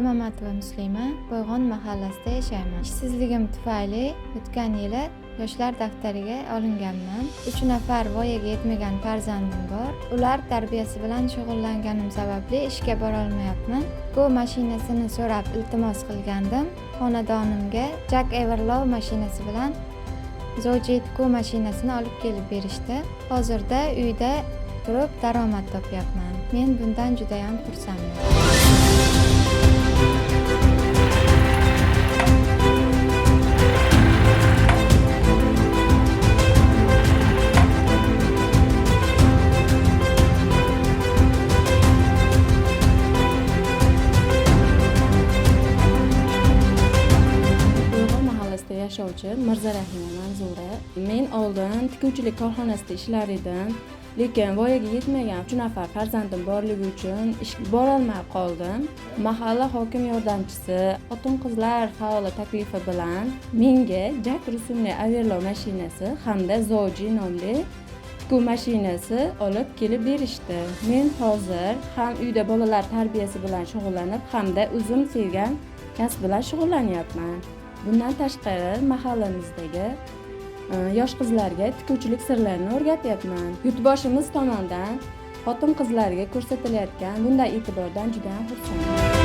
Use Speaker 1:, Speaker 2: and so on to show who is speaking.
Speaker 1: Mamatova Muslima, Bo'g'on mahallasida yashayman. Ishsizligim tufayli o'tgan yili yoshlar daftariga olinganman. 3 nafar voyaga yetmagan farzandim bor. Ular tarbiyasi bilan shug'ullanganim sababli ishga bora olmayapman. Go mashinasini so'rab iltimos qilgandim. Xonadonimga Jack Everlov mashinasi bilan Zojet Go mashinasini olib kelib berishdi. Hozirda uyda turib daromad topyapman. Men bundan juda ham xursandman.
Speaker 2: Yashovchi Mirzarahima Manzura. Men oldin tikuvchilik korxonasida ishlar edim, lekin voyaga yetmagan 3 nafar farzandim borligi uchun ishga bora olmay qoldim. Mahalla hokim yordamchisi xotin-qizlar faoli taklifi bilan menga Jack rusumli Everlov mashinasi hamda Zoji nomli tikuv mashinasi olib kelib berishdi. Men hozir ham uyda bolalar tarbiyasi bilan shug'ullanib, hamda o'zim sevgan kasb bilan shug'ullanyapman. Bundan tashqari mahallamizdagi yosh qizlarga tikuvchilik sirlarini o'rgatyapman. Yurtboshimiz tomonidan xotin-qizlarga ko'rsatilayotgan bunday e'tibordan juda ham xursandman.